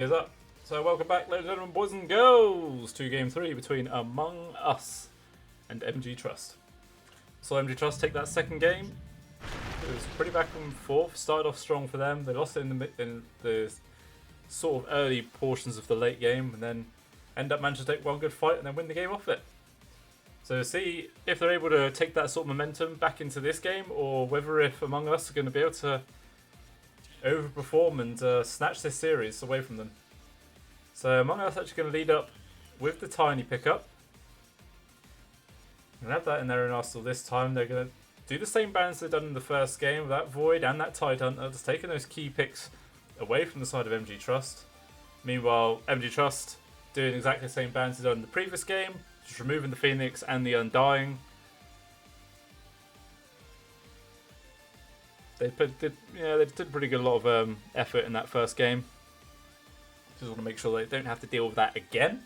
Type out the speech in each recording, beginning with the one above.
Is up. So welcome back, ladies and gentlemen, boys and girls, to Game 3 between Among Us and MG.Trust. So MG.Trust take that second game. It was pretty back and forth. Started off strong for them. They lost it in the sort of early portions of the late game, and then end up managing to take one good fight and then win the game off it. So see if they're able to take that sort of momentum back into this game, or whether if Among Us are going to be able to overperform and snatch this series away from them. So Among Us actually going to lead up with the tiny pickup. And have that in their own arsenal this time. They're going to do the same bans they've done in the first game with that Void and that Tide Hunter, just taking those key picks away from the side of MG.Trust. Meanwhile, MG.Trust doing exactly the same bans they've done in the previous game, just removing the Phoenix and the Undying. They did a pretty good lot of effort in that first game. Just want to make sure they don't have to deal with that again.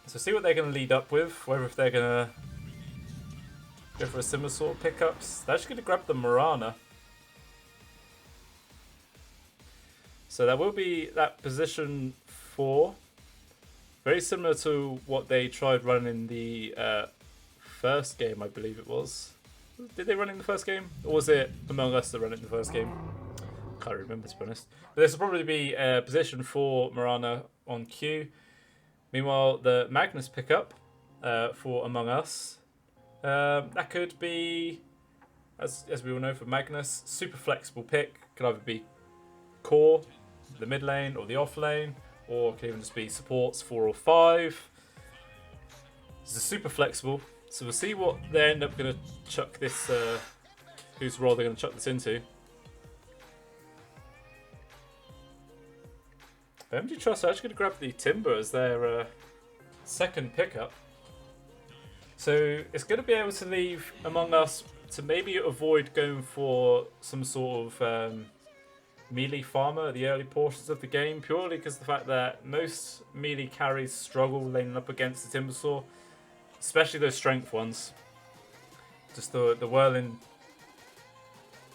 So see what they're going to lead up with, whether if they're going to go for a similar sort of pickups. They're actually going to grab the Mirana. So that will be that position 4. Very similar to what they tried running in the first game, I believe it was. Did they run it in the first game? Or was it Among Us that ran it in the first game? Can't remember, to be honest. But this will probably be a position for Mirana on Q. Meanwhile, the Magnus pickup for Among Us. That could be, as we all know for Magnus, super flexible pick. Could either be core, the mid lane, or the off lane. Or it could even just be supports 4 or 5. This is super flexible. So we'll see what they end up going to chuck this, whose role they're going to chuck this into. MG.Trust are actually going to grab the Timber as their second pickup. So it's going to be able to leave Among Us to maybe avoid going for some sort of melee farmer at the early portions of the game, purely because of the fact that most melee carries struggle laning up against the Timbersaw. Especially those strength ones. Just the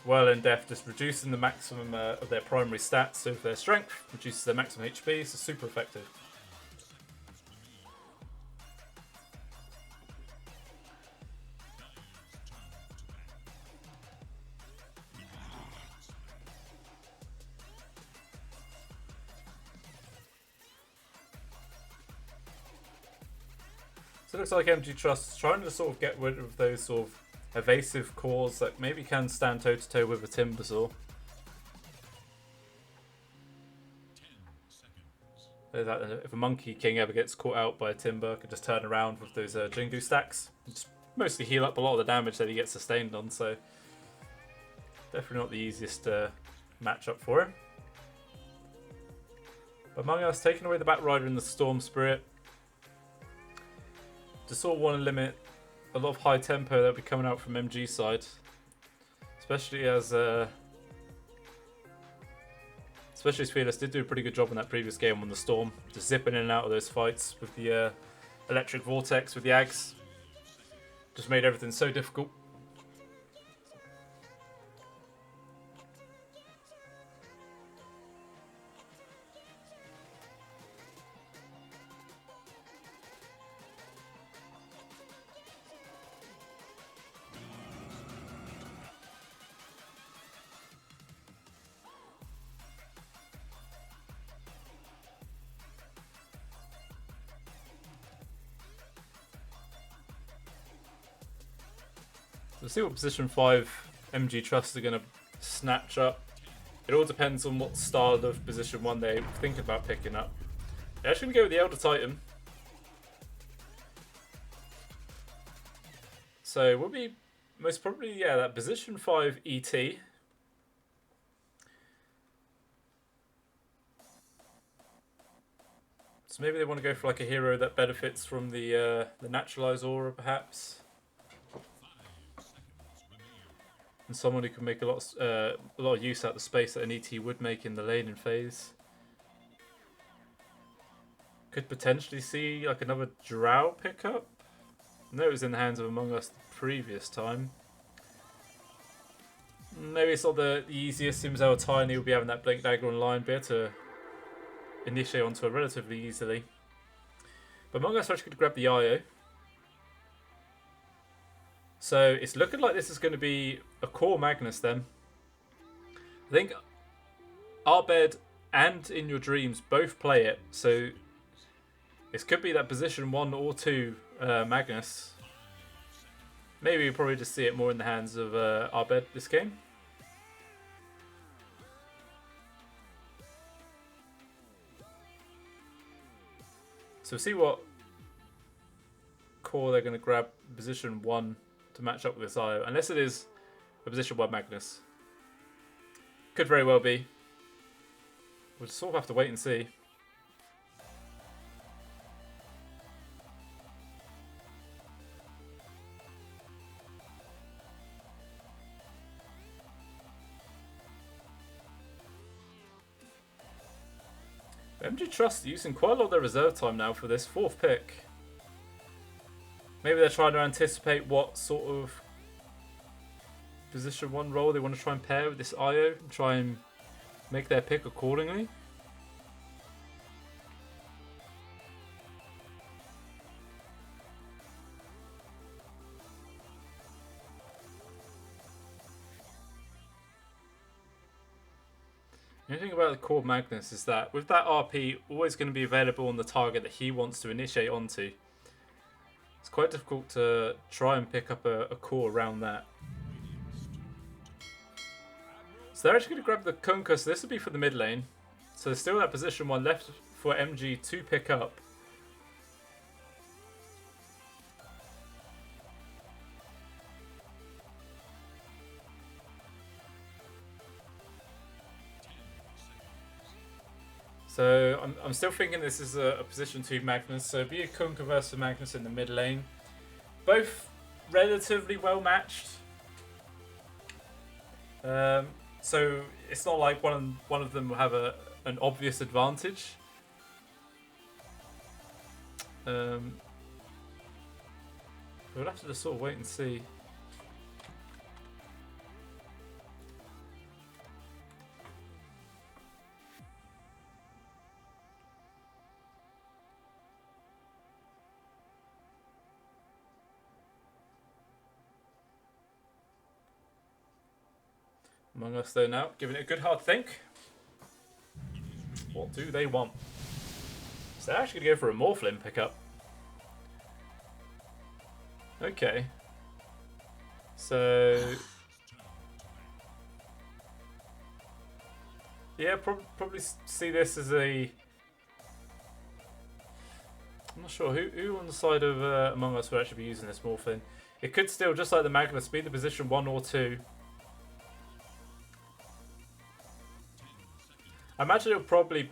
whirling death, just reducing the maximum of their primary stats. So if their strength reduces their maximum HP, so super effective. So it looks like MG.Trust is trying to sort of get rid of those sort of evasive cores that maybe can stand toe to toe with a Timbersaw. If a Monkey King ever gets caught out by a Timber, could just turn around with those Jingu stacks. Just mostly heal up a lot of the damage that he gets sustained on, so definitely not the easiest matchup for him. But Among Us taking away the Batrider and the Storm Spirit. Just sort of want to limit a lot of high tempo that will be coming out from MG side, especially as Fearless did do a pretty good job in that previous game on the Storm, just zipping in and out of those fights with the electric vortex with the Ags. Just made everything so difficult. We'll see what position 5 MG.Trust are going to snatch up. It all depends on what style of position 1 they're thinking about picking up. They're actually going to go with the Elder Titan. So we'll be most probably, yeah, that position 5 ET. So maybe they want to go for like a hero that benefits from the Naturalize Aura, perhaps. And someone who can make a lot of use out of the space that an ET would make in the laning phase. Could potentially see like another Drow pickup. I know it was in the hands of Among Us the previous time. Maybe it's not the easiest. Seems how tiny will be having that Blink Dagger online, be able to initiate onto her relatively easily. But AmongUs are actually going to grab the IO. So it's looking like this is going to be a core Magnus then. I think Arbed and In Your Dreams both play it. So this could be that position 1 or 2 Magnus. Maybe we'll probably just see it more in the hands of Arbed this game. So we'll see what core they're going to grab position 1 to match up with this IO. Unless it is a position 1 Magnus. Could very well be. We'll sort of have to wait and see. AmongUs using quite a lot of their reserve time now for this 4th pick. Maybe they're trying to anticipate what sort of position 1 role they want to try and pair with this IO and try and make their pick accordingly. The only thing about the core Magnus is that with that RP always going to be available on the target that he wants to initiate onto, it's quite difficult to try and pick up a core around that. So they're actually going to grab the Kunkka, so this will be for the mid lane. So there's still that position 1 left for MG to pick up. So I'm still thinking this is a position 2 Magnus. So be a Kunkka versus Magnus in the mid lane. Both relatively well matched. So it's not like one of them will have an obvious advantage. We'll have to just sort of wait and see. AmongUs though now, giving it a good hard think. What do they want? So they're actually going to go for a Morphlin pickup. Okay. So... yeah, probably see this as a... I'm not sure who on the side of AmongUs will actually be using this Morphlin. It could still, just like the Magnus, be the position 1 or 2. I imagine it'll probably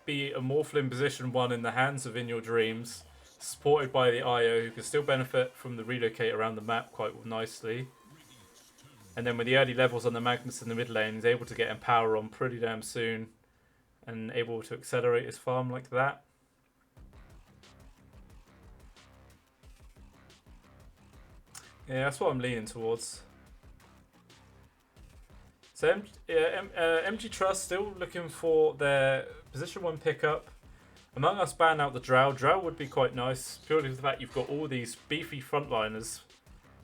be a Morphlin position 1 in the hands of In Your Dreams, supported by the IO, who can still benefit from the relocate around the map quite nicely. And then with the early levels on the Magnus in the mid lane, he's able to get Empower on pretty damn soon, and able to accelerate his farm like that. Yeah, that's what I'm leaning towards. So AmongUs still looking for their position 1 pickup. AmongUs ban out the Drow. Drow would be quite nice, purely for the fact you've got all these beefy frontliners.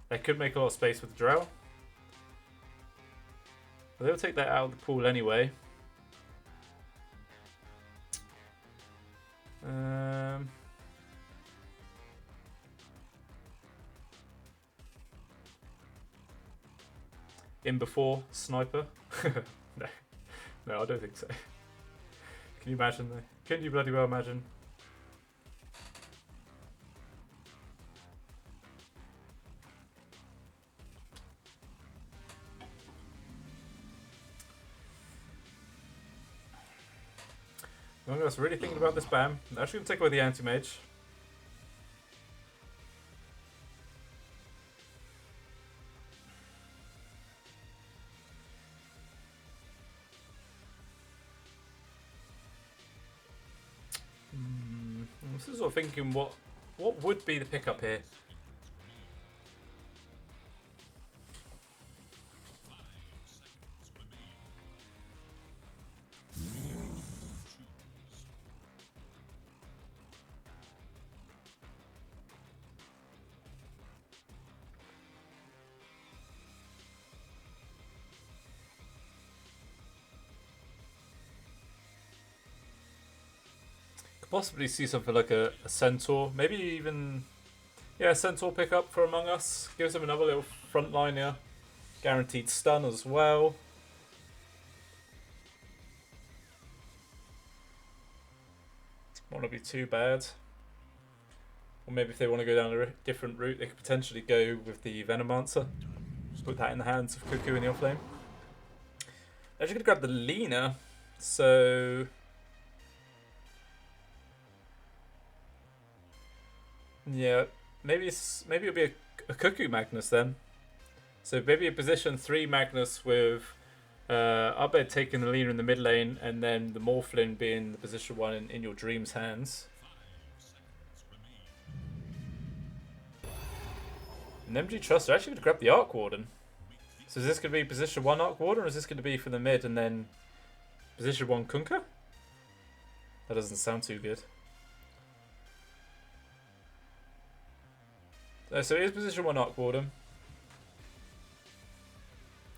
They could make a lot of space with the Drow. But they'll take that out of the pool anyway. In before sniper? No, I don't think so. Can you imagine though? Can you bloody well imagine? AmongUs really thinking about this ban. They're actually going to take away the anti-mage. This is sort of thinking what would be the pickup here. Could possibly see something like a centaur, maybe even a centaur pickup for Among Us. Gives him another little front liner, guaranteed stun as well. Won't be too bad. Or maybe if they want to go down a different route, they could potentially go with the Venomancer. Just put that in the hands of Cuckoo in the offlane. Actually going to grab the Lina, so yeah, maybe it'll be a Cuckoo Magnus then. So maybe a position 3 Magnus with Abed taking the Lina in the mid lane, and then the Morphlin being the position 1 in your Dream's hands. And MG.Trust are actually going to grab the Arc Warden. So is this going to be position 1 Arc Warden, or is this going to be for the mid and then position 1 Kunkka? That doesn't sound too good. So it is position 1 Arc Warden.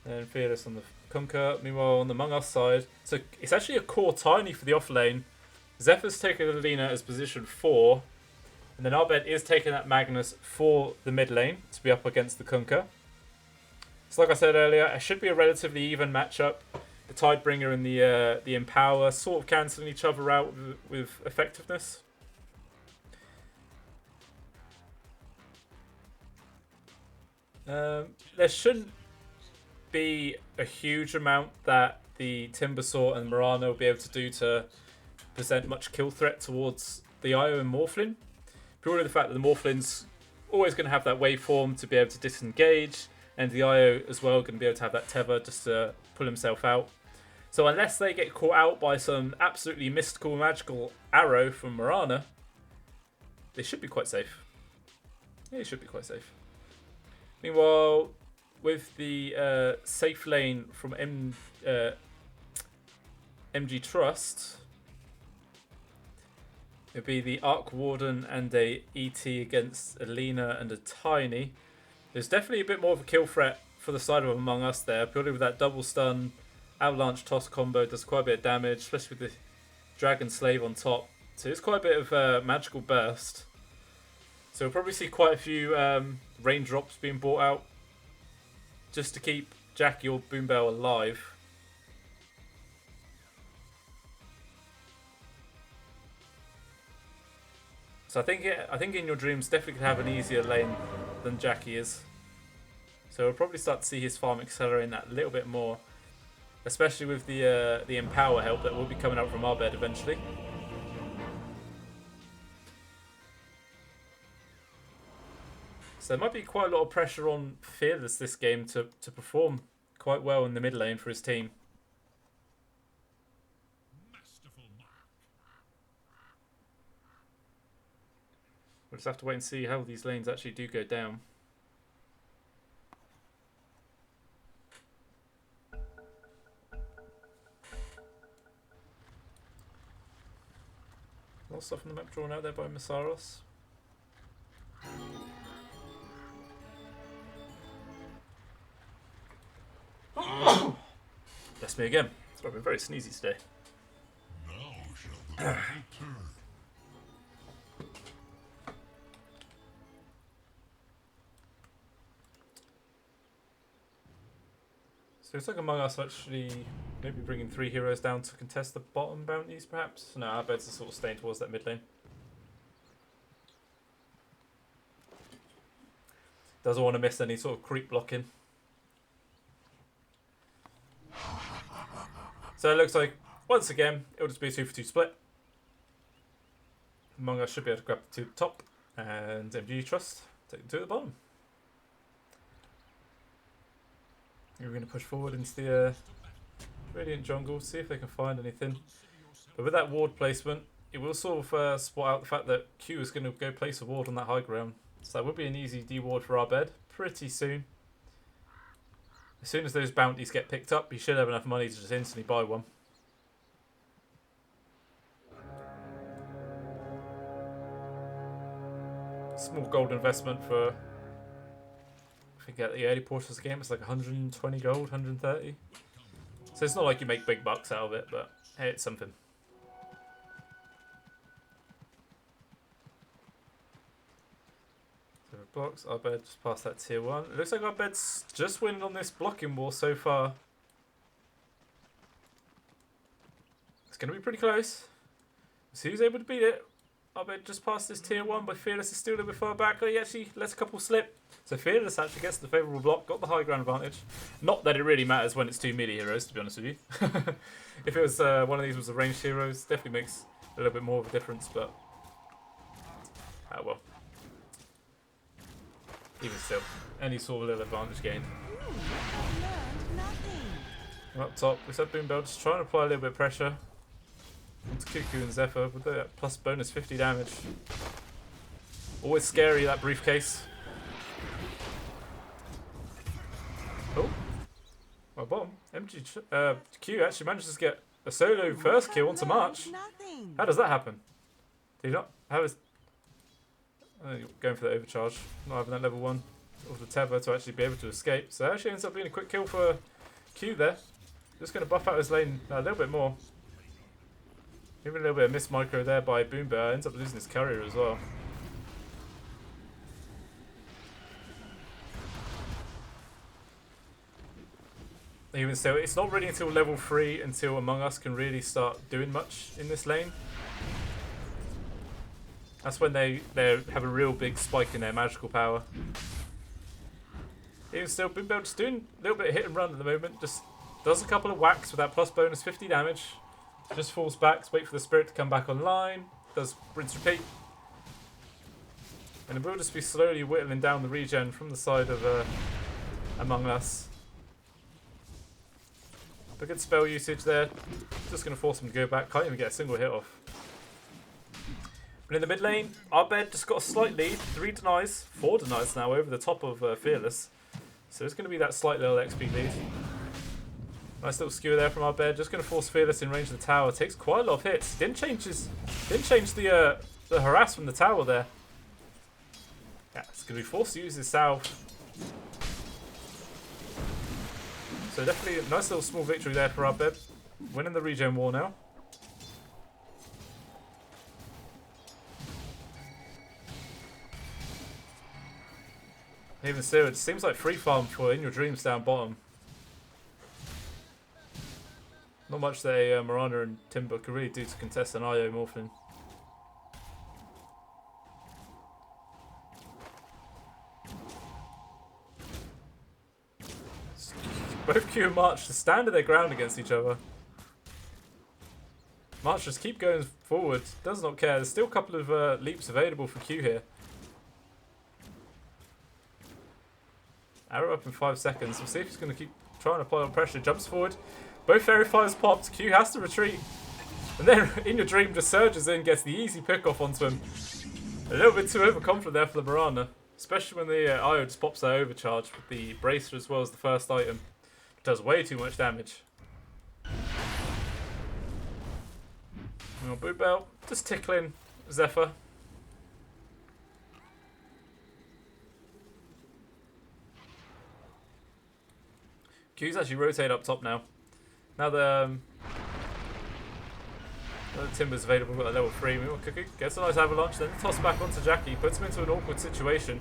And Fearless on the Kunkka. Meanwhile, on the Among Us side, so it's actually a core tiny for the off lane. Zephyr's taking the Lina as position 4. And then Arbed is taking that Magnus for the mid lane to be up against the Kunkka. So like I said earlier, it should be a relatively even matchup. The Tidebringer and the Empower sort of cancelling each other out with effectiveness. There shouldn't be a huge amount that the Timbersaw and Mirana will be able to do to present much kill threat towards the Io and Morphlin. Purely the fact that the Morphlin's always going to have that waveform to be able to disengage, and the Io as well going to be able to have that tether just to pull himself out. So unless they get caught out by some absolutely mystical, magical arrow from Mirana, they should be quite safe. Yeah, they should be quite safe. Meanwhile, with the safe lane from MG.Trust, it'd be the Arc Warden and a ET against a Lina and a Tiny. There's definitely a bit more of a kill threat for the side of Among Us there, purely with that double stun, avalanche toss combo does quite a bit of damage, especially with the Dragon Slave on top. So it's quite a bit of magical burst. So we'll probably see quite a few raindrops being brought out just to keep Jackie or Boombell alive. So I think in your dreams definitely could have an easier lane than Jackie is. So we'll probably start to see his farm accelerating that a little bit more, especially with the Empower help that will be coming out from our bed eventually. So there might be quite a lot of pressure on Fearless this game to perform quite well in the mid lane for his team. We'll just have to wait and see how these lanes actually do go down. A lot of stuff on the map drawn out there by Masaros. Bless me again. I've been very sneezy today. Now shall the battle turn. So it's like Among Us actually maybe bringing 3 heroes down to contest the bottom bounties, perhaps? No, our beds are sort of staying towards that mid lane. Doesn't want to miss any sort of creep blocking. So it looks like, once again, it'll just be a 2-for-2 split. Among Us should be able to grab the 2 at the top, and MG.Trust take the 2 at the bottom. We're going to push forward into the Radiant Jungle, see if they can find anything. But with that ward placement, it will sort of spot out the fact that Q is going to go place a ward on that high ground. So that would be an easy D-ward for our bed pretty soon. As soon as those bounties get picked up, you should have enough money to just instantly buy one. Small gold investment for, I think at the early portions of the game, it's like 120 gold, 130. So it's not like you make big bucks out of it, but hey, it's something. quick blocks. Our bed just passed that tier 1. It looks like our bed's just winning on this blocking war so far. It's going to be pretty close. So who's able to beat it? Our bed just passed this tier 1, but Fearless is still a little bit far back. Oh, he actually lets a couple slip. So Fearless actually gets the favourable block, got the high ground advantage. Not that it really matters when it's 2 melee heroes, to be honest with you. If it was one of these was a ranged heroes, definitely makes a little bit more of a difference, but oh well. Even still, any sort of little advantage gained. Up top, we said Boom Bell just trying to apply a little bit of pressure onto Cuckoo and Zephyr with that plus bonus 50 damage. Always scary, that briefcase. Oh, well, bottom. Q actually manages to get a solo first kill onto March. How does that happen? Did he not have his... going for the overcharge, not having that level 1 of the tether to actually be able to escape. So it actually ends up being a quick kill for Q there. Just going to buff out his lane a little bit more. Even a little bit of missed micro there by Boom Bear. Ends up losing his courier as well. Even still, it's not really until level 3 until Among Us can really start doing much in this lane. That's when they have a real big spike in their magical power. Even still, Boom Bell just doing a little bit of hit and run at the moment. Just does a couple of whacks with that plus bonus 50 damage. Just falls back, wait for the spirit to come back online. Does rinse repeat. And it will just be slowly whittling down the regen from the side of Among Us. But good spell usage there. Just going to force him to go back. Can't even get a single hit off. But in the mid lane, our bed just got a slight lead. 3 denies, 4 denies now over the top of Fearless. So it's going to be that slight little XP lead. Nice little skewer there from our bed. Just going to force Fearless in range of the tower. Takes quite a lot of hits. Didn't change the harass from the tower there. Yeah, it's going to be forced to use his salve. So definitely a nice little small victory there for our bed. Winning the regen war now. Even still, it seems like free farm for In Your Dreams down bottom. Not much that Miranda and Timber could really do to contest an IO Morphin. Both Q and March just stand their ground against each other. March just keep going forward, does not care. There's still a couple of leaps available for Q here. Arrow up in 5 seconds. We'll see if he's going to keep trying to apply on pressure. Jumps forward. Both fairy fires popped. Q has to retreat. And then In Your Dream just surges in, gets the easy pick off onto him. A little bit too overconfident there for the Miranda. Especially when the IO just pops that overcharge with the bracer as well as the first item. It does way too much damage. Boot Bell just tickling Zephyr. Q's actually rotate up top now. Now the Timber's available at level 3. We want Cookie. Gets a nice avalanche, then toss back onto Jackie. Puts him into an awkward situation.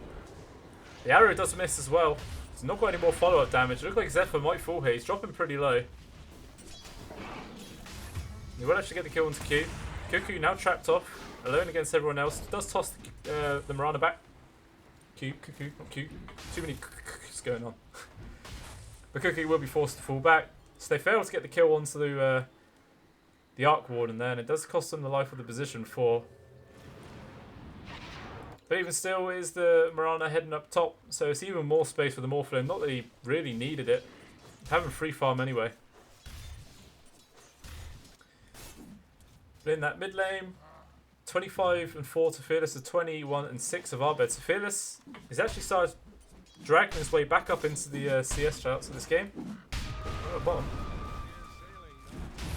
The arrow does miss as well. He's not got any more follow-up damage. It looks like Zephyr might fall here. He's dropping pretty low. He will actually get the kill onto Q. Cuckoo now trapped off, alone against everyone else. Does toss the Mirana back. Q, Cuckoo, not Q. Too many Cuckoos going on. But Cookie will be forced to fall back. So they fail to get the kill onto the Arc Warden there, and it does cost them the life of the position 4. But even still, is the Mirana heading up top, so it's even more space for the Morphlin. Not that he really needed it. Having free farm anyway. But in that mid lane, 25 and 4 to Fearless, to 21 and 6 of our bed. So Fearless is actually started dragging his way back up into the CS charts of this game. Oh, at the bottom.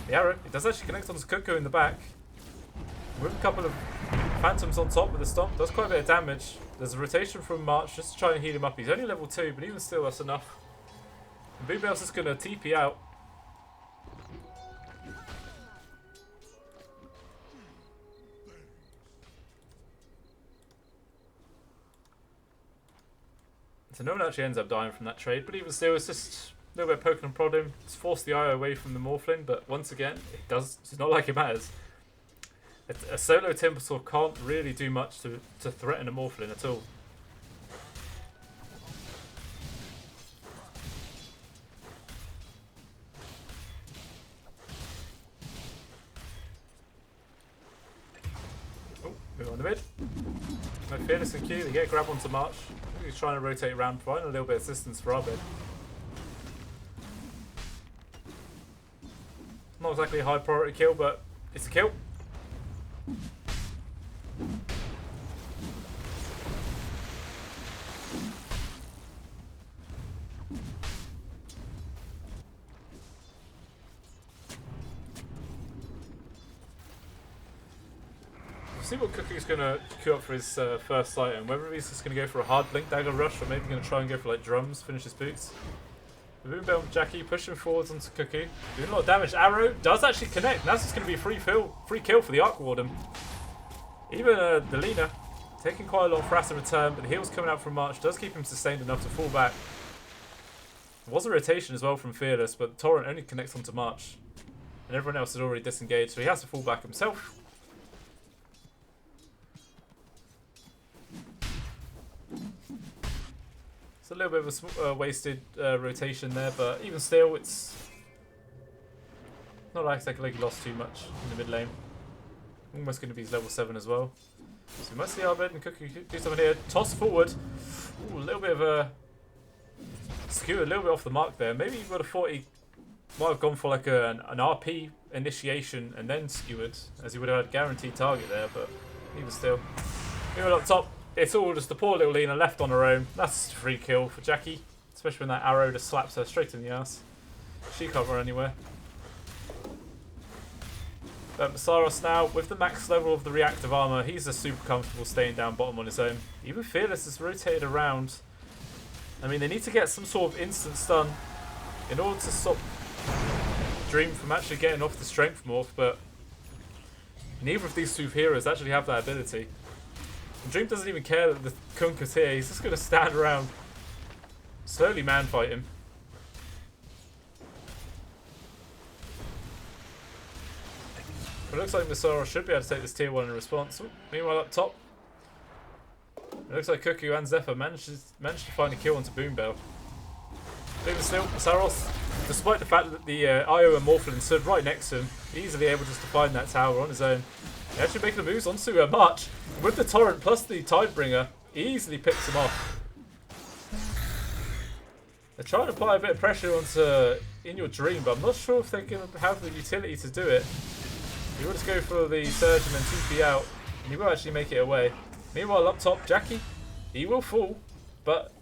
The arrow, it does actually connect onto Cuckoo in the back. With a couple of Phantoms on top with the stomp, does quite a bit of damage. There's a rotation from March just to try and heal him up. He's only level 2, but even still, that's enough. And Boom Bell's just going to TP out. So no one actually ends up dying from that trade, but even still, it's just a little bit of poking and prodding. It's forced the IO away from the Morphling, but once again, it's not like it matters. A solo Timbersaw can't really do much to threaten a Morphling at all. Oh, move on the mid. No Fearless and Q, they get grab onto March. He's trying to rotate around, providing a little bit of assistance for Arbed. Not exactly a high priority kill, but it's a kill. See what Cookie's going to queue up for his first item. Whether he's just going to go for a hard Blink Dagger rush or maybe going to try and go for like drums, finish his boots. The Moonbell and Jackie pushing forwards onto Cookie. Doing a lot of damage. Arrow does actually connect. And that's just going to be a free kill for the Arc Warden. Even the Lina taking quite a lot of frass in return, but the heals coming out from March does keep him sustained enough to fall back. There was a rotation as well from Fearless, but the Torrent only connects onto March. And everyone else is already disengaged, so he has to fall back himself. A little bit of a wasted rotation there, but even still, it's not like he lost too much in the mid lane. Almost going to be his level 7 as well. So we might see Arbed and Cookie do something here. Toss forward. Ooh, a little bit of a skew, a little bit off the mark there. Maybe he would have thought he might have gone for like an RP initiation and then skewered, as he would have had guaranteed target there, but even still. Even up top. It's all just the poor little Lina left on her own. That's a free kill for Jackie. Especially when that arrow just slaps her straight in the ass. She can't run anywhere. But Saros now, with the max level of the reactive armor, he's just super comfortable staying down bottom on his own. Even Fearless is rotated around. I mean, they need to get some sort of instant stun in order to stop Dream from actually getting off the strength morph, but neither of these two heroes actually have that ability. Dream doesn't even care that the Kunk is here. He's just going to stand around, slowly man-fight him. But it looks like Misara should be able to take this tier 1 in response. Ooh, meanwhile up top, it looks like Cuckoo and Zephyr managed to find a kill onto Boombell. But even still, Saros, despite the fact that the IO and Morphlin stood right next to him, easily able just to find that tower on his own. He actually making the moves onto March. With the Torrent plus the Tidebringer, he easily picks him off. They're trying to apply a bit of pressure onto In Your Dream, but I'm not sure if they can have the utility to do it. He will just go for the Surge and then TP out, and he will actually make it away. Meanwhile, up top, Jackie, he will fall, but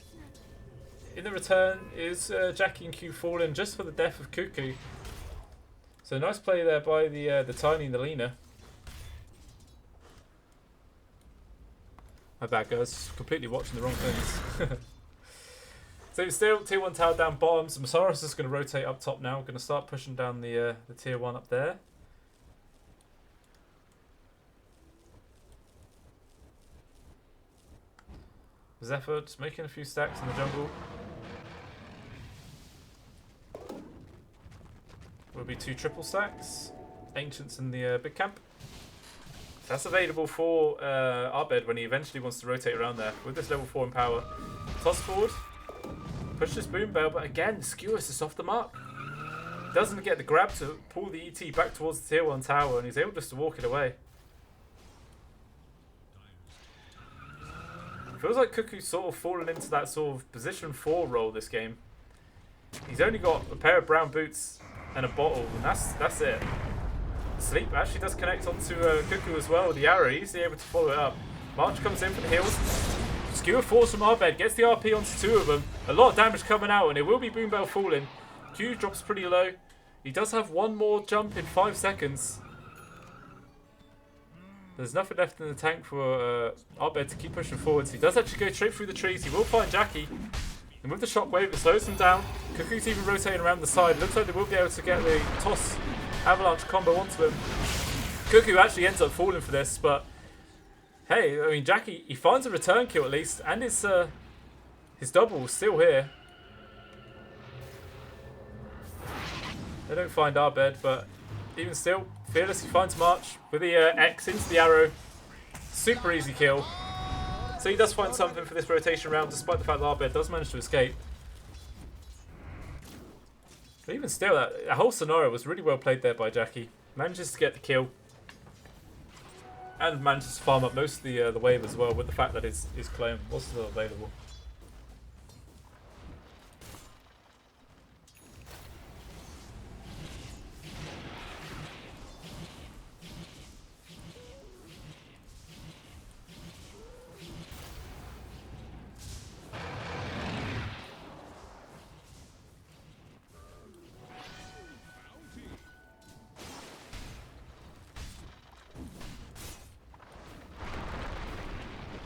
in the return is Jackie and Q falling just for the death of Cuckoo. So nice play there by the Tiny and the Lina. My bad, guys. Completely watching the wrong things. So still, tier 1 tower down bottom. So Masaros is going to rotate up top now. Going to start pushing down the tier 1 up there. Zephyr just making a few stacks in the jungle. Will be 2 triple stacks. Ancients in the big camp. That's available for Arbed when he eventually wants to rotate around there. With this level 4 in power. Toss forward. Push this Boombell, but again, Skewers is off the mark. Doesn't get the grab to pull the ET back towards the tier 1 tower, and he's able just to walk it away. Feels like Cuckoo's sort of fallen into that sort of position 4 role this game. He's only got a pair of brown boots and a bottle, and that's it. Sleep actually does connect onto Cuckoo as well with the arrow, easily able to follow it up. March comes in for the heals. Skewer falls from Arbed, gets the RP onto 2 of them. A lot of damage coming out, and it will be Boombell falling. Q drops pretty low. He does have one more jump in 5 seconds. There's nothing left in the tank for Arbed to keep pushing forwards. He does actually go straight through the trees. He will find Jackie. And with the shockwave, it slows him down. Cuckoo's even rotating around the side. Looks like they will be able to get the toss avalanche combo onto him. Cuckoo actually ends up falling for this, but hey, I mean, Jackie, he finds a return kill at least, and it's His double is still here. They don't find our bed, but even still, Fearless, he finds March with the X into the arrow. Super easy kill. So he does find something for this rotation round, despite the fact that our bed does manage to escape. But even still, that whole scenario was really well played there by Jackie. Manages to get the kill. And manages to farm up most of the wave as well, with the fact that his clone was still available.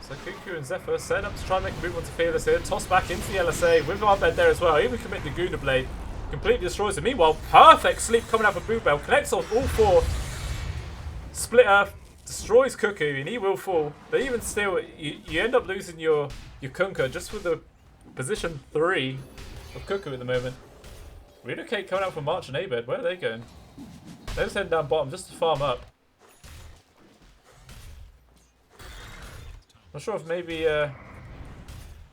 So Cuckoo and Zephyr set up to try and make a move onto Fearless here. Toss back into the LSA with our bed there as well. Even commit the Guna Blade. Completely destroys him. Meanwhile, perfect sleep coming out from Boo Bell. Connects on all four. Split Earth. Destroys Cuckoo and he will fall. But even still, you end up losing your Kunkka just with the position 3 of Cuckoo at the moment. Relocate coming out from March and Abed. Where are they going? They're just heading down bottom just to farm up. Not sure if maybe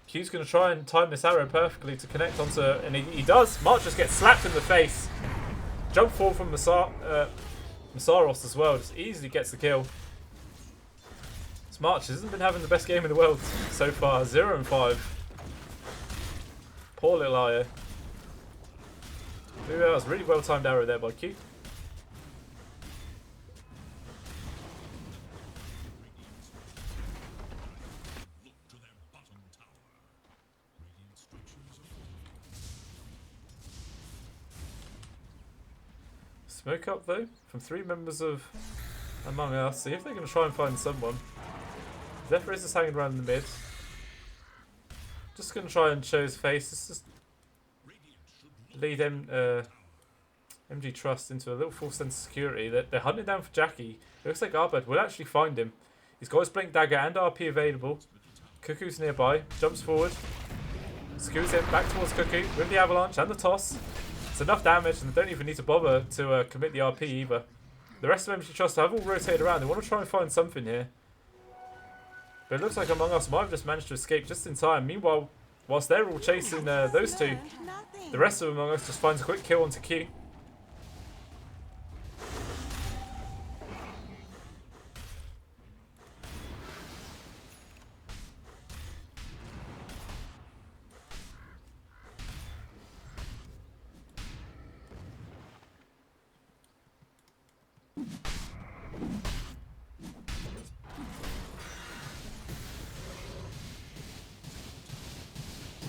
Q's going to try and time this arrow perfectly to connect onto... And he does. March just gets slapped in the face. Jump forward from Masaros as well. Just easily gets the kill. This March hasn't been having the best game in the world so far. 0 and 5. Poor little Aya. That was a really well timed arrow there by Q. Smoke up though from 3 members of Among Us. See if they're going to try and find someone. Zephyr is just hanging around in the mid. Just going to try and show his face. Just lead MG.Trust into a little false sense of security. They're hunting down for Jackie. It looks like Arbed will actually find him. He's got his Blink Dagger and RP available. Cuckoo's nearby. Jumps forward. Skews him back towards Cuckoo with the avalanche and the toss. It's enough damage and they don't even need to bother to commit the RP either. The rest of MG.Trust have all rotated around. They want to try and find something here. But it looks like Among Us might have just managed to escape just in time. Meanwhile, whilst they're all chasing those two, the rest of Among Us just finds a quick kill onto Q.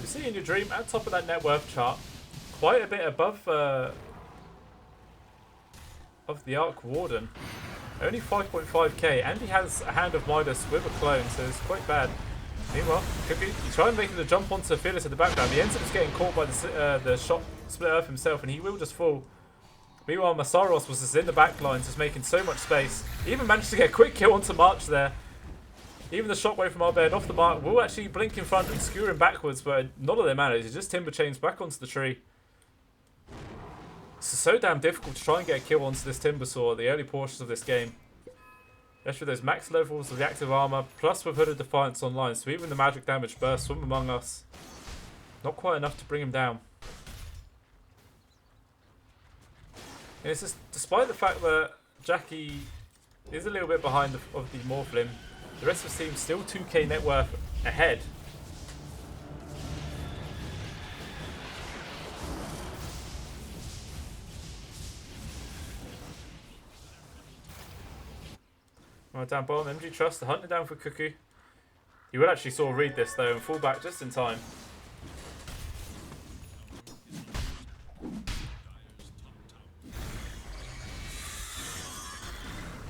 You see in your dream at top of that net worth chart, quite a bit above of the Arc Warden. Only 5.5k, and he has a Hand of Midas with a clone, so it's quite bad. Meanwhile, Cookie, you try and make the jump onto Fearless in the background. He ends up just getting caught by the shot Split Earth himself, and he will just fall. Meanwhile, Masaros was just in the back line, just making so much space. He even managed to get a quick kill onto March there. Even the shockwave from our bed off the mark will actually blink in front and skewer him backwards, but none of them matters. He just timber chains back onto the tree. It's so damn difficult to try and get a kill onto this timber saw the early portions of this game. Especially with those max levels of the active armor, plus with Hooded Defiance online, so even the magic damage burst from Among Us, not quite enough to bring him down. And it's just, despite the fact that Jackie is a little bit behind of the Morphling, the rest of the team still 2k net worth ahead. Right, down bottom, MG.Trust hunting down for Cuckoo. He will actually sort of read this though and fall back just in time.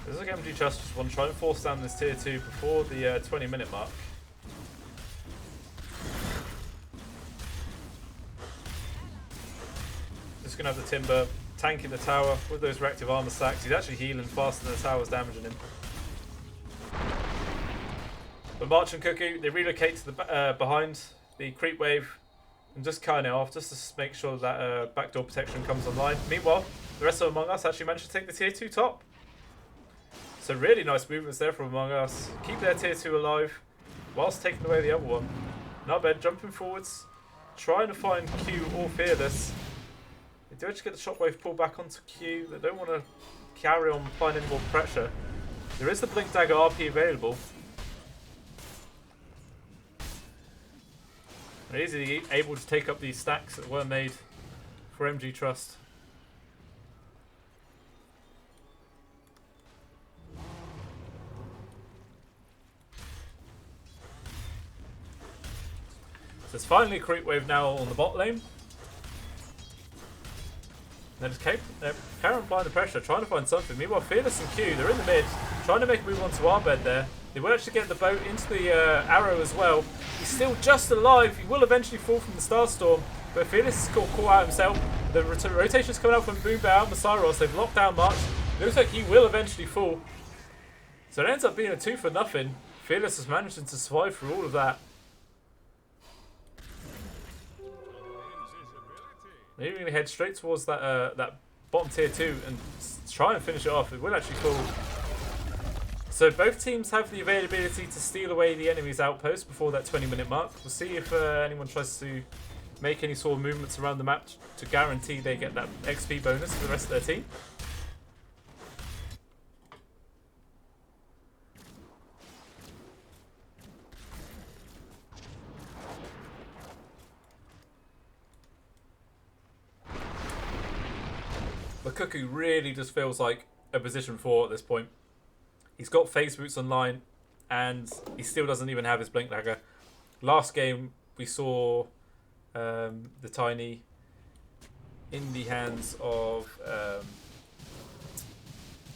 Looks like MG.Trust just want to try and force down this tier 2 before the 20-minute mark. Just going to have the Timber tanking the tower with those reactive armor stacks. He's actually healing faster than the tower's damaging him. But March and Cuckoo, they relocate to the behind the creep wave and just cut it off, just to make sure that backdoor protection comes online. Meanwhile, the rest of Among Us actually managed to take the tier 2 top. So really nice movements there from Among Us. Keep their tier 2 alive whilst taking away the other one. Not bad, jumping forwards, trying to find Q or Fearless. They do actually get the shockwave pulled back onto Q. They don't want to carry on applying any more pressure. There is the Blink Dagger RP available. They're easily able to take up these stacks that were made for MG.Trust. So it's finally a creep wave now on the bot lane. They're just carrying on applying the pressure, trying to find something. Meanwhile, Fearless and Q, they're in the mid, trying to make a move onto our bed there. They will actually get the boat into the arrow as well. He's still just alive. He will eventually fall from the Starstorm, but Fearless is caught out himself. The rotation's coming out from Boombow and Masaros. They've locked down March. It looks like he will eventually fall. So it ends up being a 2 for nothing. Fearless has managed to survive through all of that. They're going to head straight towards that that bottom tier 2 and try and finish it off. It will actually fall. So both teams have the availability to steal away the enemy's outpost before that 20-minute mark. We'll see if anyone tries to make any sort of movements around the map to guarantee they get that XP bonus for the rest of their team. But Cuckoo really just feels like a position 4 at this point. He's got phase boots online, and he still doesn't even have his Blink Dagger. Last game, we saw the Tiny in the hands of...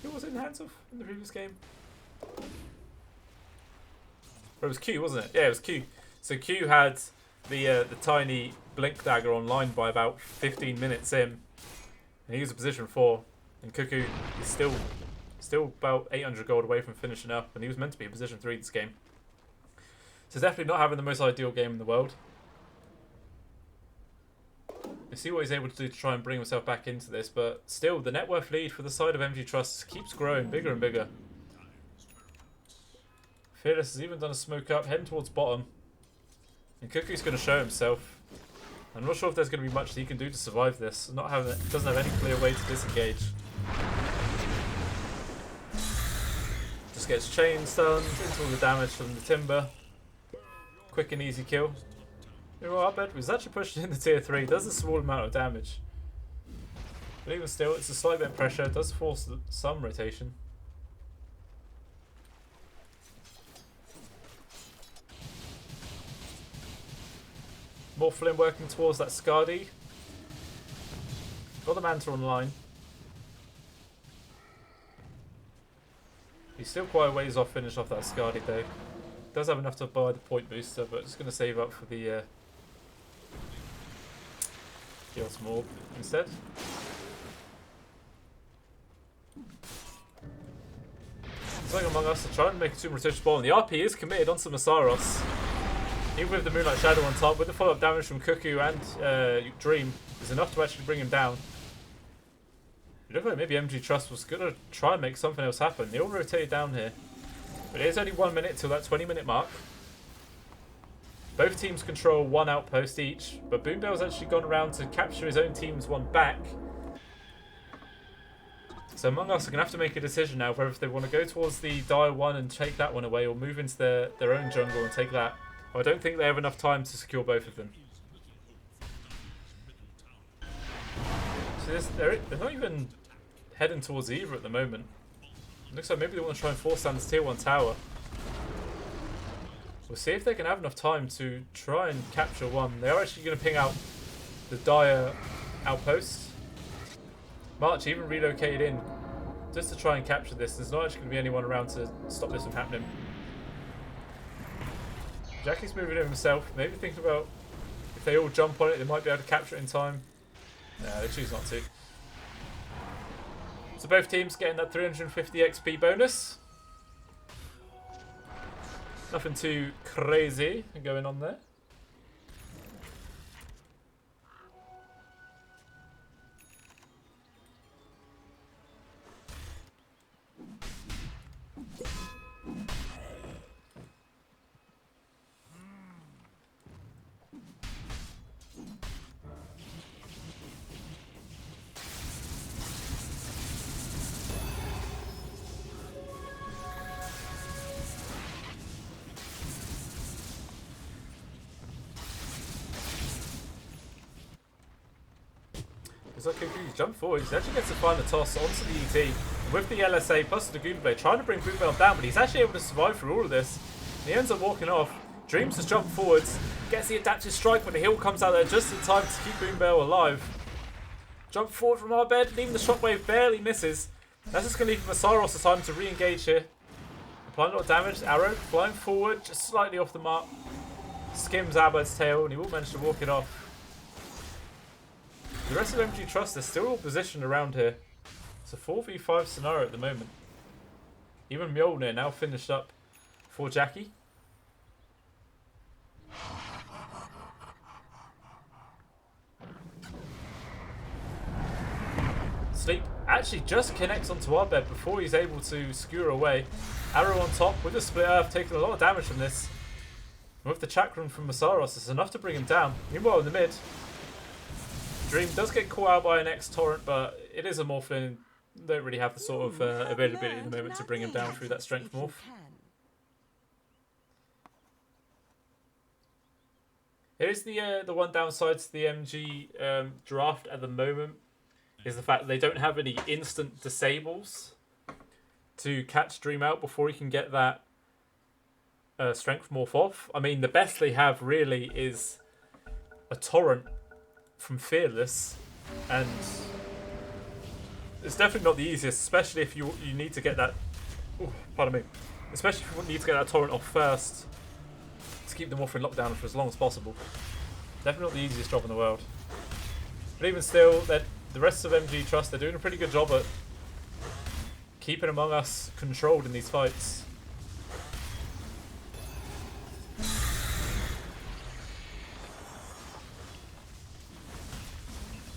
who was it in the hands of in the previous game? It was Q, wasn't it? Yeah, it was Q. So Q had the Tiny Blink Dagger online by about 15 minutes in. And he was a position 4, and Cuckoo is still about 800 gold away from finishing up, and he was meant to be in position 3 this game. So definitely not having the most ideal game in the world. Let's see what he's able to do to try and bring himself back into this, but still, the net worth lead for the side of MG.Trust keeps growing bigger and bigger. Fearless has even done a smoke up, heading towards bottom, and Cuckoo's going to show himself. I'm not sure if there's going to be much that he can do to survive this. Doesn't have any clear way to disengage. Just gets chain stunned into all the damage from the timber. Quick and easy kill. Our bed was actually pushing in the tier 3. Does a small amount of damage. But even still, it's a slight bit of pressure. It does force some rotation. More Flynn working towards that Skadi. Got the Manta online. He's still quite a ways off finish off that Skadi though. Does have enough to buy the point booster, but just going to save up for the Ultimate Orb instead. It's like Among Us to try and make a 2 rotation ball, and the RP is committed onto Masaros. Even with the Moonlight Shadow on top, with the follow-up damage from Cuckoo and Dream, is enough to actually bring him down. It looked like maybe MG.Trust was going to try and make something else happen. They all rotated down here. But it is only 1 minute till that 20-minute mark. Both teams control 1 outpost each, but Boomdale's actually gone around to capture his own team's 1 back. So Among Us are going to have to make a decision now whether if they want to go towards the Dire 1 and take that one away, or move into their own jungle and take that. I don't think they have enough time to secure both of them. So they're not even heading towards either at the moment. It looks like maybe they want to try and force down this tier 1 tower. We'll see if they can have enough time to try and capture one. They are actually going to ping out the Dire outpost. March even relocated in just to try and capture this. There's not actually going to be anyone around to stop this from happening. Jackie's moving in himself, maybe thinking about if they all jump on it, they might be able to capture it in time. No, they choose not to. So both teams getting that 350 XP bonus. Nothing too crazy going on there. Looks like Cuckoo jump forward. He actually gets to find the toss onto the ET. With the LSA plus the Lagoon Blade, trying to bring Boom Bell down, but he's actually able to survive through all of this. And he ends up walking off. Dreams has jumped forwards, gets the adaptive strike, but the heal comes out there just in time to keep Boom Bell alive. Jump forward from our bed, and even the shockwave barely misses. That's just going to leave Masaros the time to re-engage here. Applying a lot of damage. Arrow flying forward, just slightly off the mark. Skims Abad's tail, and he will manage to walk it off. The rest of AmongUs, they're still all positioned around here. It's a 4v5 scenario at the moment. Even Mjolnir now finished up for Jackie. Sleep actually just connects onto our bed before he's able to skewer away. Arrow on top with the split earth, taking a lot of damage from this. And with the chakram from Masaros, it's enough to bring him down. Meanwhile, in the mid, Dream does get caught out by an X torrent, but it is a Morphlin. Don't really have the sort of availability at the moment to bring him down through that strength morph. It is the one downside to the MG draft at the moment is the fact that they don't have any instant disables to catch Dream out before he can get that strength morph off. I mean, the best they have really is a torrent from Fearless, and it's definitely not the easiest, especially if you need to get that. Ooh, pardon me. Especially if you need to get that torrent off first to keep them off in lockdown for as long as possible. Definitely not the easiest job in the world. But even still, the rest of AmongUs, they're doing a pretty good job at keeping Among Us controlled in these fights.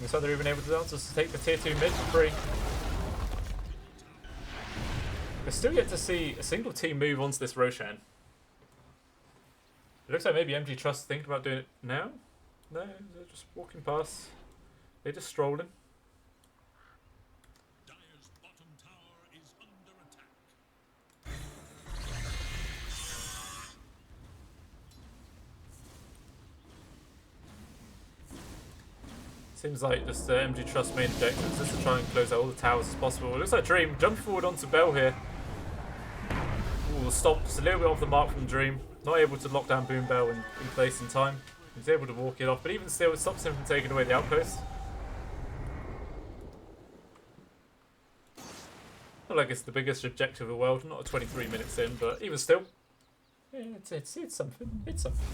Looks like they're even able to take the tier 2 mid for free. We still yet to see a single team move onto this Roshan. It looks like maybe AmongUs thinking about doing it now. No, they're just walking past. They're just strolling. Dire's bottom tower is under attack. Seems like just the AmongUs main objective is just to try and close out all the towers as possible. It looks like Dream jumped forward onto Bell here. Ooh, stopped just a little bit off the mark from Dream. Not able to lock down Boom Bell in place in time. He's able to walk it off, but even still, it stops him from taking away the outpost. Not like it's the biggest objective of the world, not 23 minutes in, but even still, yeah, it's something. It's something.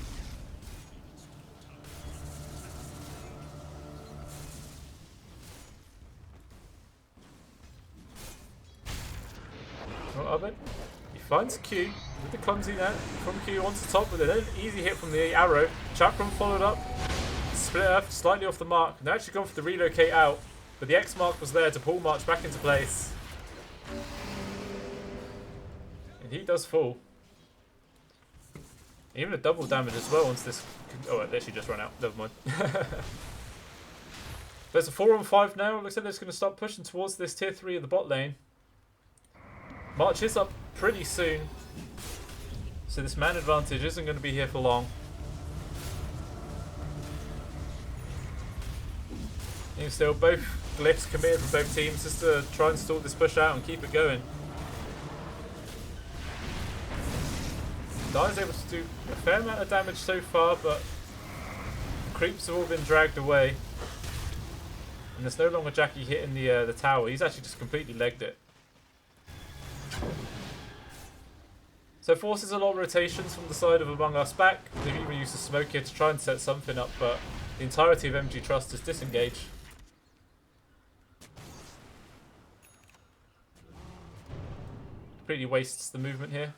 Well, Abed, he finds Q with the clumsy net from Q onto the top with an easy hit from the arrow. Chakram followed up, split earth slightly off the mark. They're actually gone for the relocate out, but the X mark was there to pull March back into place. And he does fall. Even a double damage as well once this. Oh, it actually just run out. Never mind. There's a 4-on-5 now. Looks like they're just going to start pushing towards this tier 3 of the bot lane. March is up pretty soon, so this man advantage isn't going to be here for long. Even still, both glyphs committed from both teams just to try and stall this push out and keep it going. Dire's able to do a fair amount of damage so far, but creeps have all been dragged away. And there's no longer Jackie hitting the tower. He's actually just completely legged it. So forces a lot of rotations from the side of Among Us back. They've even used the smoke here to try and set something up, but the entirety of AmongUs is disengaged. Completely wastes the movement here.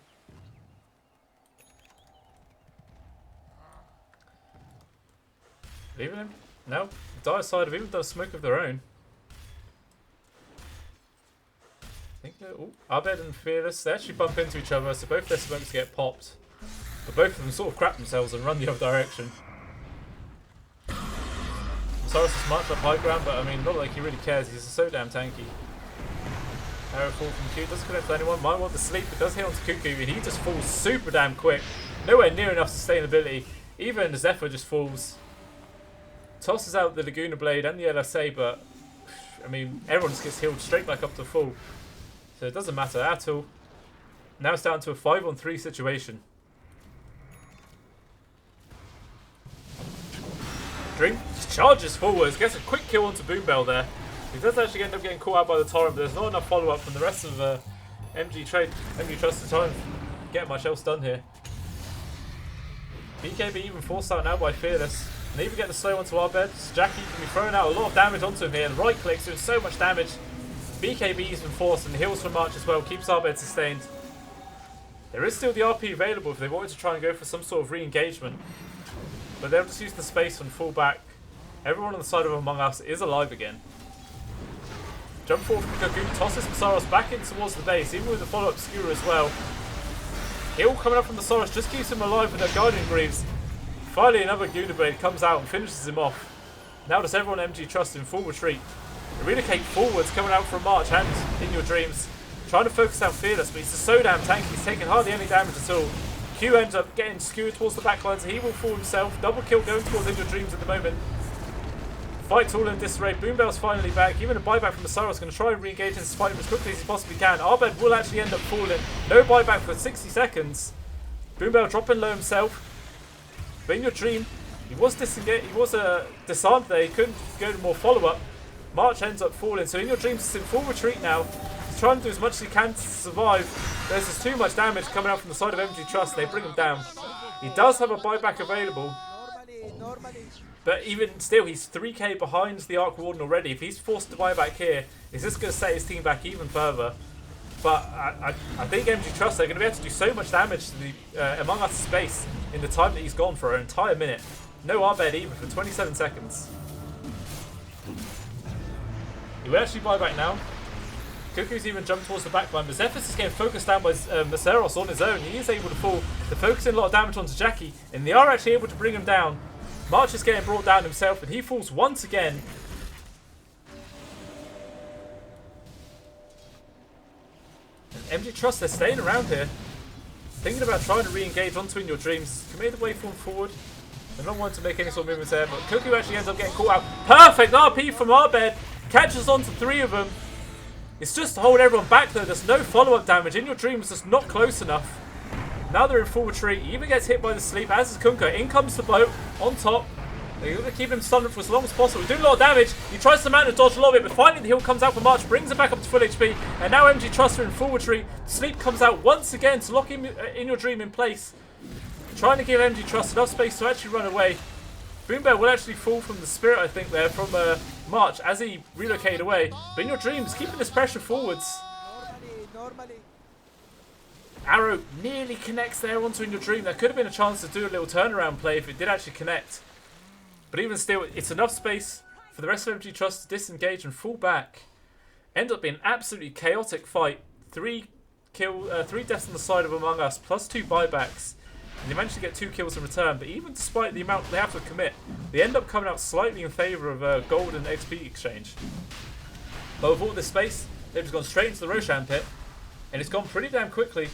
Leaving him? No. Dire side have even done a smoke of their own. I think Abed and Fearless, they actually bump into each other, so both their smokes get popped. But both of them sort of crap themselves and run the other direction. Cyrus is marked up high ground, but I mean, not like he really cares, he's so damn tanky. Arrow fall from Q, doesn't connect to anyone, might want to sleep, but does hit onto Cuckoo, and he just falls super damn quick. Nowhere near enough sustainability. Even Zephyr just falls. Tosses out the Laguna Blade and the LSA, but I mean, everyone just gets healed straight back up to full. So it doesn't matter at all. Now it's down to a 5-on-3 situation. Dream charges forwards, gets a quick kill onto Boombell there. He does actually end up getting caught out by the torrent, but there's not enough follow-up from the rest of AmongUs to try and get much else done here. BKB even forced out now by Fearless. And even get the slow onto Arbed. Jackie can be throwing out a lot of damage onto him here. The right click's doing so much damage. BKB's been forced, and the heals from March as well keeps Arbed sustained. There is still the RP available if they wanted to try and go for some sort of re-engagement. But they'll just use the space and fall back. Everyone on the side of Among Us is alive again. Jump forward from Cocoon, tosses Saros back in towards the base, even with the follow-up skewer as well. Heal coming up from the Saros just keeps him alive with their Guardian Greaves. Finally, another Goonablade comes out and finishes him off. Now does everyone AmongUs in full retreat. The relocate forwards coming out from March and In Your Dreams. Trying to focus out Fearless, but he's just so damn tanky, he's taking hardly any damage at all. Q ends up getting skewered towards the backlines, he will fall himself. Double kill going towards In Your Dreams at the moment. Fight's all in disarray. Boombell's finally back. Even a buyback from the Saros going to try and re-engage in this fight as quickly as he possibly can. Arbed will actually end up falling. No buyback for 60 seconds. Boombell dropping low himself. But In Your Dream, he was disengaged. He was disarmed there. He couldn't go to more follow-up. March ends up falling. So In Your Dreams is in full retreat now. He's trying to do as much as he can to survive. There's just too much damage coming out from the side of AmongUs. They bring him down. He does have a buyback available. But even still, he's 3k behind the Arc Warden already. If he's forced to buy back here, is this going to set his team back even further? But I think AmongUs, they're going to be able to do so much damage to the Among Us space in the time that he's gone for an entire minute. No Arbed even for 27 seconds. He will actually buy back now. Cuckoo's even jumped towards the backline, but Zephyrus is getting focused down by Maceros on his own. He is able to fall. They're focusing a lot of damage onto Jackie, and they are actually able to bring him down. March is getting brought down himself, and he falls once again. And AmongUs, they're staying around here. Thinking about trying to re-engage onto In Your Dreams. Committed the waveform forward. They're not wanting to make any sort of movements there, but Cuckoo actually ends up getting caught out. Perfect RP from Arbed. Catches on to 3 of them. It's just to hold everyone back though. There's no follow-up damage. In Your Dreams just not close enough. Now they're in full retreat. He even gets hit by the sleep, as is Kunka. In comes the boat on top. They're going to keep him stunned for as long as possible. Doing a lot of damage. He tries to mount and dodge a lot of it, but finally the heal comes out for March, brings him back up to full HP. And now AmongUs are in full retreat. Sleep comes out once again to lock him In Your Dream in place. Trying to give AmongUs enough space to actually run away. Boombell will actually fall from the spirit, I think, there from March as he relocated away. But In Your Dreams, keeping this pressure forwards. Arrow nearly connects there onto In Your Dream. There could have been a chance to do a little turnaround play if it did actually connect. But even still, it's enough space for the rest of AmongUs to disengage and fall back. End up being an absolutely chaotic fight. 3 deaths on the side of Among Us, plus 2 buybacks. And they managed to get 2 kills in return, but even despite the amount they have to commit, they end up coming out slightly in favour of gold and XP exchange. But with all this space, they've just gone straight into the Roshan pit, and it's gone pretty damn quickly.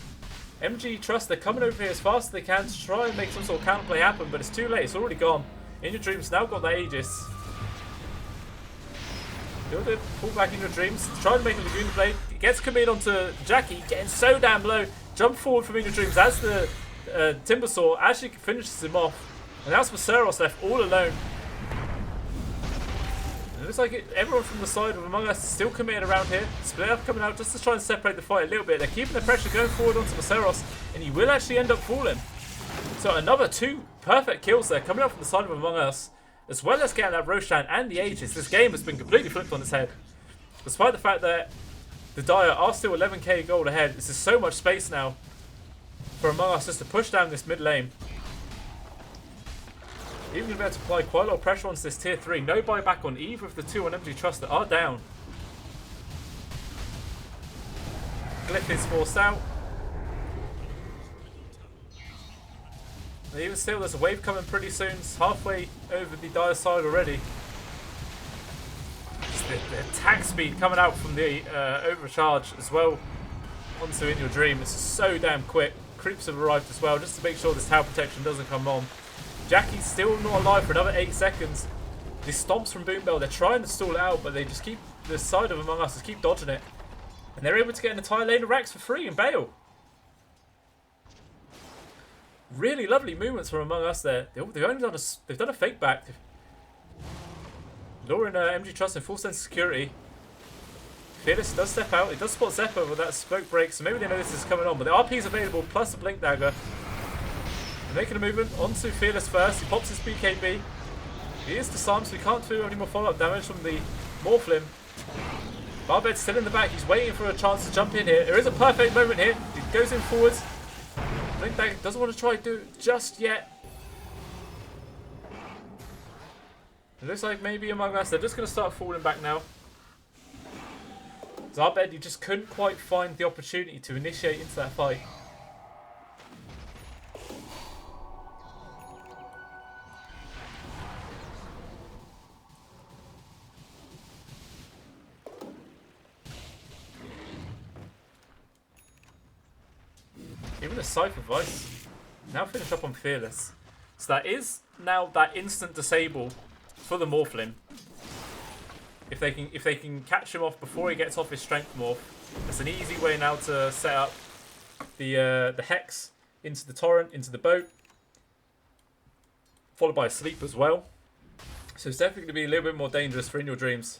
AmongUs, they're coming over here as fast as they can to try and make some sort of counterplay happen, but it's too late, it's already gone. In Your Dreams now got that Aegis. He'll pull back In Your Dreams, trying to make a Lagoon Blade, gets committed onto Jackie, getting so damn low, jump forward from In Your Dreams as the Timbersaw actually finishes him off, and that's Maceros left all alone. And it looks like everyone from the side of Among Us is still committed around here. Split up coming out just to try and separate the fight a little bit. They're keeping the pressure going forward onto Maceros, and he will actually end up falling. So another 2 perfect kills there coming out from the side of Among Us, as well as getting that Roshan and the Aegis. This game has been completely flipped on its head. Despite the fact that the Dire are still 11k gold ahead, this is so much space now for Among Us just to push down this mid lane. Even going to be able to apply quite a lot of pressure onto this tier 3. No buyback on either of the 2 on AmongUs that are down. Glyph is forced out. And even still, there's a wave coming pretty soon. It's halfway over the Dire side already. Just the attack speed coming out from the overcharge as well onto In Your Dream. It's so damn quick. Creeps have arrived as well, just to make sure this tower protection doesn't come on. Jackie's still not alive for another 8 seconds. These stomps from Boombell, they're trying to stall it out, but they just keep the side of Among Us is keep dodging it. And they're able to get an entire lane of racks for free and bail. Really lovely movements from Among Us there. They've done a fake back. Luring MG.Trust in full sense of security. Fearless does step out. He does spot Zephyr with that smoke break, so maybe they know this is coming on. But the RP is available, plus the Blink Dagger. They're making a movement onto Fearless first. He pops his BKB. He is disarmed, so he can't do any more follow-up damage from the Morphlim. Barbed's still in the back. He's waiting for a chance to jump in here. There is a perfect moment here. He goes in forwards. Blink Dagger doesn't want to try to do it just yet. It looks like maybe Among Us, they're just going to start falling back now. Zarbed, he just couldn't quite find the opportunity to initiate into that fight. Even the Cypher Vice now finish up on Fearless. So that is now that instant disable for the Morphlim. If they can catch him off before he gets off his strength morph, it's an easy way now to set up the Hex into the Torrent, into the boat, followed by a sleep as well. So it's definitely going to be a little bit more dangerous for In Your Dreams.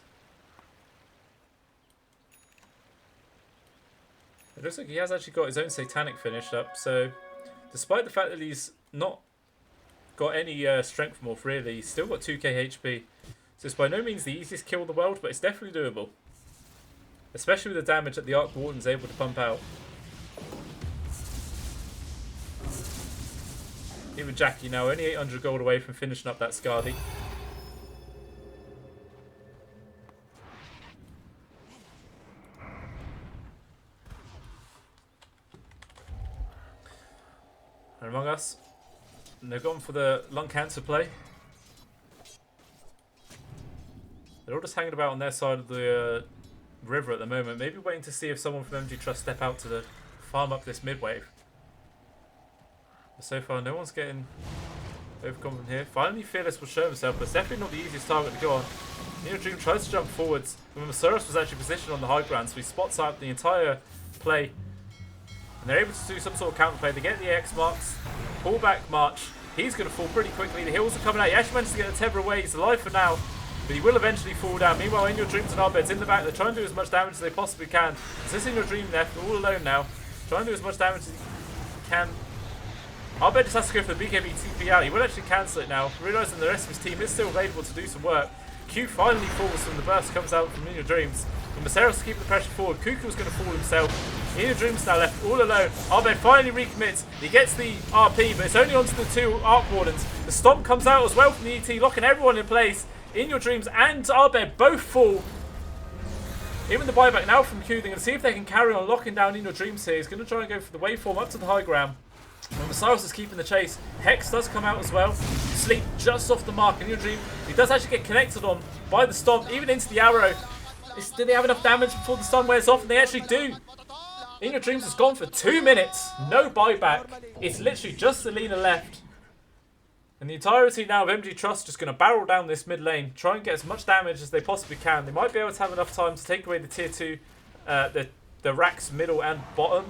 It looks like he has actually got his own Satanic finished up, so despite the fact that he's not got any strength morph really, he's still got 2k HP. So it's by no means the easiest kill in the world, but it's definitely doable. Especially with the damage that the Arc Warden's able to pump out. Even Jackie now only 800 gold away from finishing up that Skadi. And Among Us, and they've gone for the lung cancer play. They're all just hanging about on their side of the river at the moment. Maybe waiting to see if someone from MG.Trust step out to farm up this mid wave. But so far, no one's getting overcome from here. Finally, Fearless will show himself, but it's definitely not the easiest target to go on. Neo Dream tries to jump forwards, when Masaurus was actually positioned on the high ground, so he spots out the entire play. And they're able to do some sort of counter play. They get the X marks, pull back March. He's going to fall pretty quickly. The heals are coming out. He actually managed to get the Tebra away. He's alive for now, but he will eventually fall down. Meanwhile, In Your Dreams and Arbed's in the back. They're trying to do as much damage as they possibly can. It's this In Your Dream left, all alone now. Trying to do as much damage as he can. Arbed just has to go for the BKB TP out. He will actually cancel it now, realising the rest of his team is still available to do some work. Q finally falls from the burst, comes out from In Your Dreams. And Maceros to keep the pressure forward. Kuku's going to fall himself. In Your Dreams now left all alone. Arbed finally recommits. He gets the RP, but it's only onto the two Arc Wardens. The Stomp comes out as well from the ET, locking everyone in place. In Your Dreams and Arbed both fall. Even the buyback now from Q. They're going to see if they can carry on locking down In Your Dreams here. He's going to try and go for the waveform up to the high ground. And Masaros is keeping the chase. Hex does come out as well. Sleep just off the mark. In Your Dream, he does actually get connected on by the Stomp, even into the arrow. Do they have enough damage before the stun wears off? And they actually do. In Your Dreams has gone for 2 minutes. No buyback. It's literally just Selena left. And the entirety now of MG.Trust just going to barrel down this mid lane, try and get as much damage as they possibly can. They might be able to have enough time to take away the tier 2, the racks middle and bottom.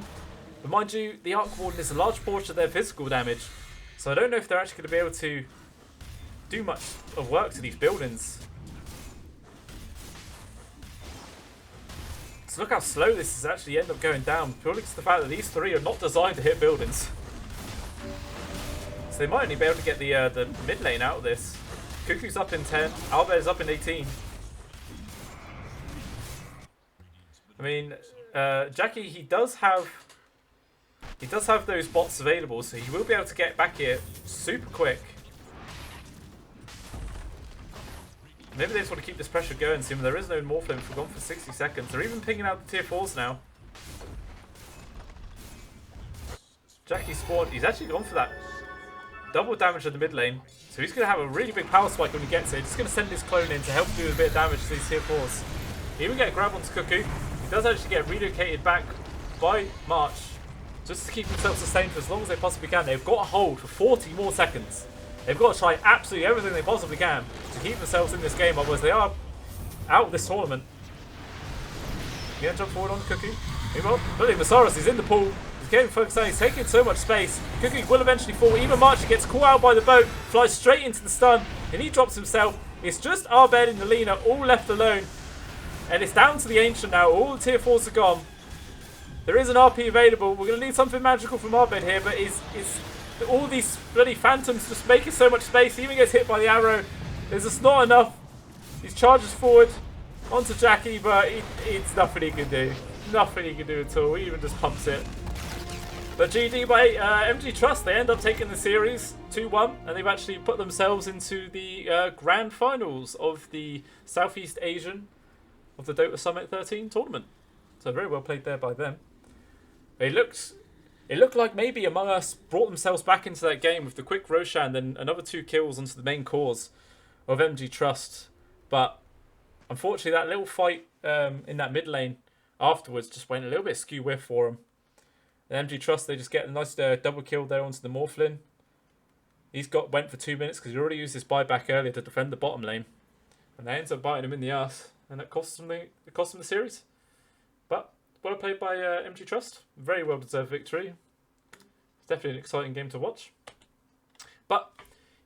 But mind you, the Arc Warden is a large portion of their physical damage. So I don't know if they're actually going to be able to do much of work to these buildings. So look how slow this is actually end up going down, purely because of the fact that these three are not designed to hit buildings. So they might only be able to get the mid lane out of this. Cuckoo's up in 10, Albert is up in 18. I mean, Jackie, he does have those bots available, so he will be able to get back here super quick. Maybe they just want to keep this pressure going, seeing there is no Morphlim for gone for 60 seconds. They're even pinging out the tier 4s now. Jackie spawned. He's actually gone for that double damage in the mid lane. So he's going to have a really big power spike when he gets it. He's just going to send his clone in to help do a bit of damage to these tier 4s. He even get a grab onto Cuckoo. He does actually get relocated back by March, just to keep themselves sustained for as long as they possibly can. They've got a hold for 40 more seconds. They've got to try absolutely everything they possibly can to keep themselves in this game, otherwise they are out of this tournament. He then jumps forward on Cookie. Meanwhile, look at Masaros, he's in the pool. He's getting focused on, he's taking so much space. Cookie will eventually fall. Even Marcher gets caught out by the boat, flies straight into the stun, and he drops himself. It's just Arbed and Nalina all left alone. And it's down to the Ancient now. All the tier 4s are gone. There is an RP available. We're going to need something magical from Arbed here, but is all these bloody phantoms just making so much space. He even gets hit by the arrow. There's just not enough. He charges forward onto Jackie, but it's nothing he can do. Nothing he can do at all. He even just pumps it. But GG by MG.Trust, they end up taking the series 2-1, and they've actually put themselves into the grand finals of the Southeast Asian of the Dota Summit 13 tournament. So very well played there by them. It looked like maybe AmongUs brought themselves back into that game with the quick Roshan, then another 2 kills onto the main cores of MG.Trust. But unfortunately, that little fight in that mid lane afterwards just went a little bit skew-whiff for them. And MG.Trust, they just get a nice double kill there onto the Morphlin. Went for 2 minutes because he already used his buyback earlier to defend the bottom lane. And they ends up biting him in the ass. And that cost them the series. But well played by MG.Trust. Very well deserved victory. It's definitely an exciting game to watch. But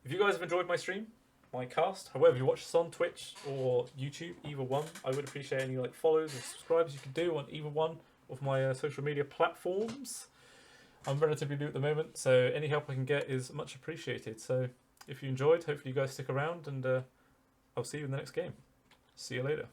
if you guys have enjoyed my stream, my cast, however you watch this on Twitch or YouTube, either one, I would appreciate any follows or subscribes you can do on either one of my social media platforms. I'm relatively new at the moment, so any help I can get is much appreciated. So if you enjoyed, hopefully you guys stick around, and I'll see you in the next game. See you later.